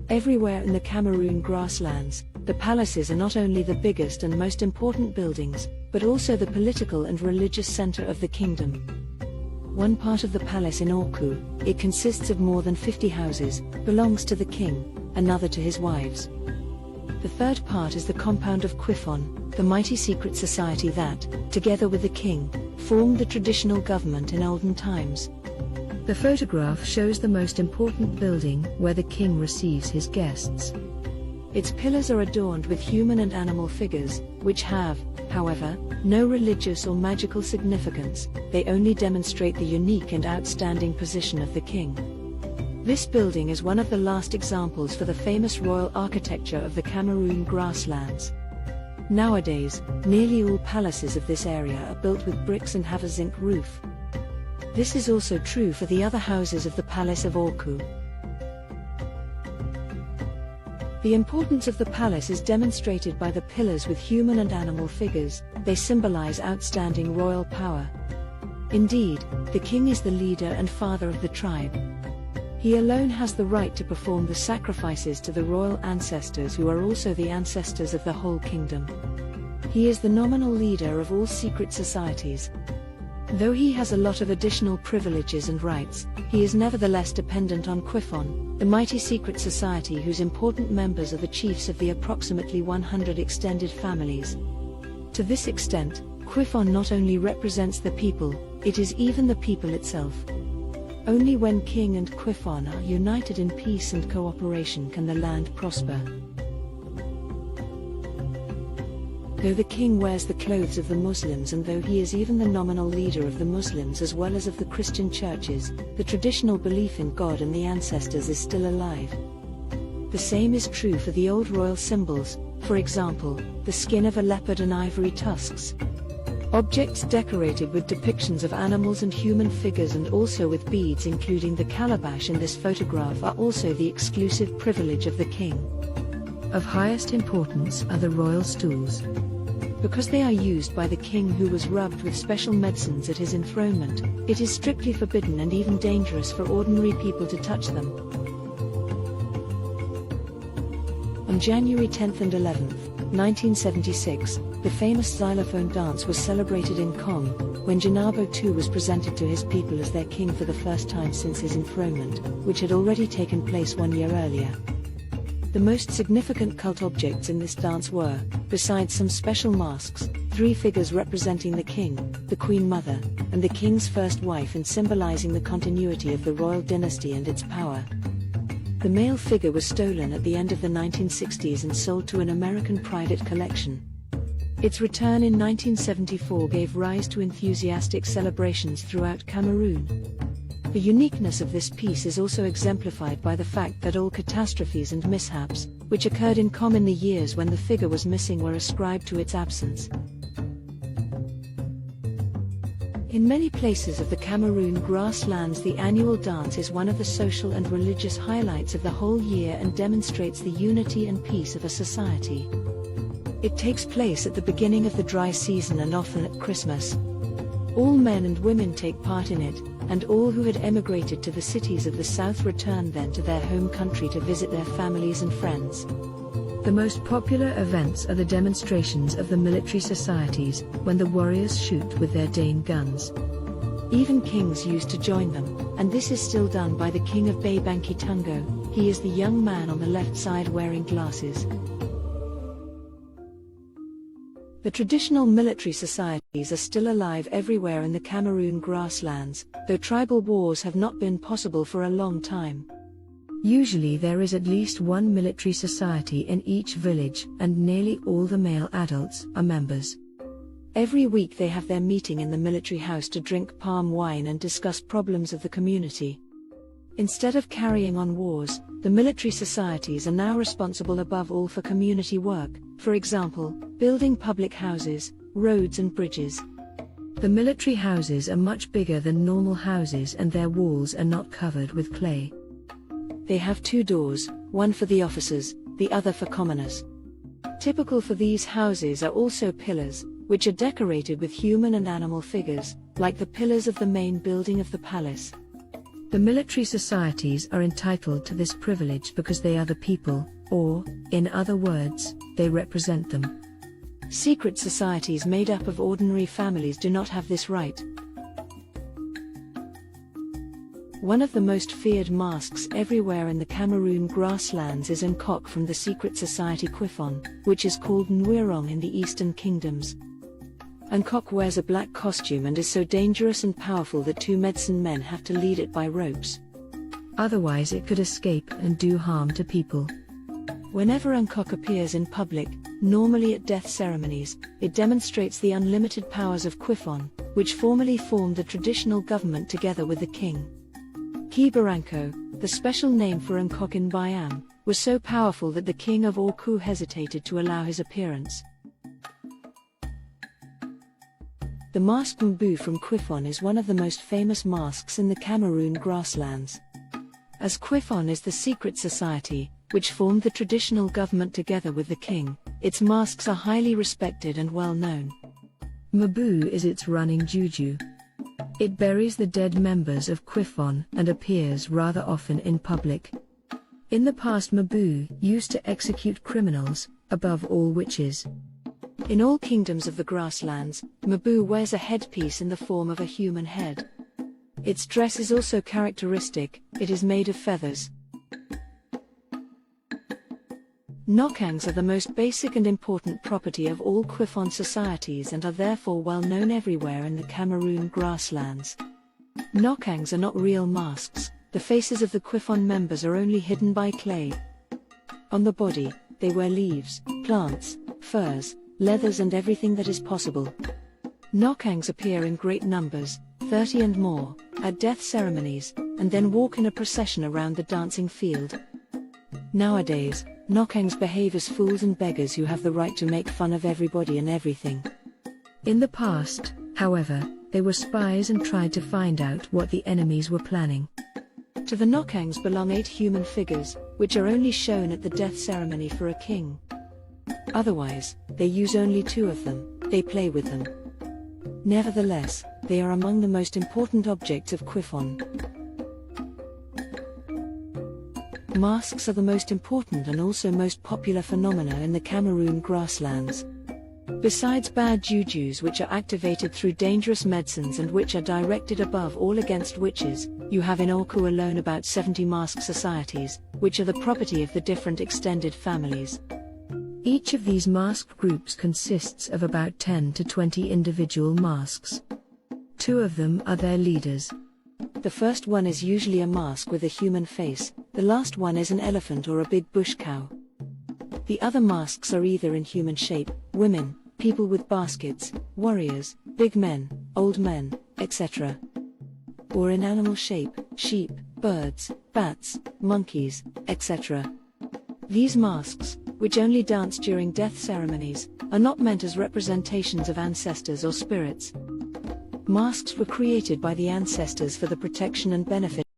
Everywhere in the Cameroon grasslands, the palaces are not only the biggest and most important buildings, but also the political and religious center of the kingdom. One part of the palace in Orku, it consists of more than 50 houses, belongs to the king, another to his wives. The third part is the compound of Quifon, the mighty secret society that, together with the king, formed the traditional government in olden times. The photograph shows the most important building where the king receives his guests. Its pillars are adorned with human and animal figures, which have, however, no religious or magical significance. They only demonstrate the unique and outstanding position of the king. This building is one of the last examples for the famous royal architecture of the Cameroon grasslands. Nowadays, nearly all palaces of this area are built with bricks and have a zinc roof. This is also true for the other houses of the Palace of Orku. The importance of the palace is demonstrated by the pillars with human and animal figures. They symbolize outstanding royal power. Indeed, the king is the leader and father of the tribe. He alone has the right to perform the sacrifices to the royal ancestors, who are also the ancestors of the whole kingdom. He is the nominal leader of all secret societies. Though he has a lot of additional privileges and rights, he is nevertheless dependent on Quifon, the mighty secret society whose important members are the chiefs of the approximately 100 extended families. To this extent, Quifon not only represents the people, it is even the people itself. Only when king and Quifon are united in peace and cooperation can the land prosper. Though the king wears the clothes of the Muslims, and though he is even the nominal leader of the Muslims as well as of the Christian churches, the traditional belief in God and the ancestors is still alive. The same is true for the old royal symbols, for example, the skin of a leopard and ivory tusks. Objects decorated with depictions of animals and human figures, and also with beads including the calabash in this photograph, are also the exclusive privilege of the king. Of highest importance are the royal stools. Because they are used by the king, who was rubbed with special medicines at his enthronement, it is strictly forbidden and even dangerous for ordinary people to touch them. On January 10th and 11th, 1976, the famous xylophone dance was celebrated in Kong, when Janabo II was presented to his people as their king for the first time since his enthronement, which had already taken place 1 year earlier. The most significant cult objects in this dance were, besides some special masks, 3 figures representing the king, the queen mother, and the king's first wife, and symbolizing the continuity of the royal dynasty and its power. The male figure was stolen at the end of the 1960s and sold to an American private collection. Its return in 1974 gave rise to enthusiastic celebrations throughout Cameroon. The uniqueness of this piece is also exemplified by the fact that all catastrophes and mishaps, which occurred in Com in the years when the figure was missing, were ascribed to its absence. In many places of the Cameroon grasslands, the annual dance is one of the social and religious highlights of the whole year and demonstrates the unity and peace of a society. It takes place at the beginning of the dry season and often at Christmas. All men and women take part in it, and all who had emigrated to the cities of the south return then to their home country to visit their families and friends. The most popular events are the demonstrations of the military societies, when the warriors shoot with their Dane guns. Even kings used to join them, and this is still done by the king of Babanki Tungo. He is the young man on the left side wearing glasses. The traditional military societies are still alive everywhere in the Cameroon grasslands, though tribal wars have not been possible for a long time. Usually there is at least one military society in each village, and nearly all the male adults are members. Every week they have their meeting in the military house to drink palm wine and discuss problems of the community. Instead of carrying on wars, the military societies are now responsible above all for community work, for example, building public houses, roads and bridges. The military houses are much bigger than normal houses, and their walls are not covered with clay. They have 2 doors, one for the officers, the other for commoners. Typical for these houses are also pillars, which are decorated with human and animal figures, like the pillars of the main building of the palace. The military societies are entitled to this privilege because they are the people, or, in other words, they represent them. Secret societies made up of ordinary families do not have this right. One of the most feared masks everywhere in the Cameroon grasslands is Nkok from the secret society Quiffon, which is called Nwirong in the Eastern Kingdoms. Nkok wears a black costume and is so dangerous and powerful that 2 medicine men have to lead it by ropes. Otherwise it could escape and do harm to people. Whenever Nkok appears in public, normally at death ceremonies, it demonstrates the unlimited powers of Quiffon, which formerly formed the traditional government together with the king. Kibaranko, the special name for Nkok in Biam, was so powerful that the king of Orku hesitated to allow his appearance. The mask Mbu from Quiffon is one of the most famous masks in the Cameroon grasslands. As Quiffon is the secret society, which formed the traditional government together with the king, its masks are highly respected and well known. Mbu is its running juju. It buries the dead members of Quiffon and appears rather often in public. In the past Mbu used to execute criminals, above all witches. In all kingdoms of the grasslands, Mbu wears a headpiece in the form of a human head. Its dress is also characteristic, it is made of feathers. Nokangs are the most basic and important property of all Quiffon societies and are therefore well known everywhere in the Cameroon grasslands. Nokangs are not real masks, the faces of the Quiffon members are only hidden by clay. On the body, they wear leaves, plants, furs, leathers and everything that is possible. Nokangs appear in great numbers, 30 and more, at death ceremonies, and then walk in a procession around the dancing field. Nowadays, Nokangs behave as fools and beggars who have the right to make fun of everybody and everything. In the past, however, they were spies and tried to find out what the enemies were planning. To the Nokangs belong 8 human figures, which are only shown at the death ceremony for a king. Otherwise, they use only 2 of them, they play with them. Nevertheless, they are among the most important objects of Quiffon. Masks are the most important and also most popular phenomena in the Cameroon grasslands. Besides bad jujus which are activated through dangerous medicines and which are directed above all against witches, you have in Orku alone about 70 mask societies, which are the property of the different extended families. Each of these mask groups consists of about 10 to 20 individual masks. 2 of them are their leaders. The first one is usually a mask with a human face, the last one is an elephant or a big bush cow. The other masks are either in human shape, women, people with baskets, warriors, big men, old men, etc. Or in animal shape, sheep, birds, bats, monkeys, etc. These masks, which only dance during death ceremonies, are not meant as representations of ancestors or spirits. Masks were created by the ancestors for the protection and benefit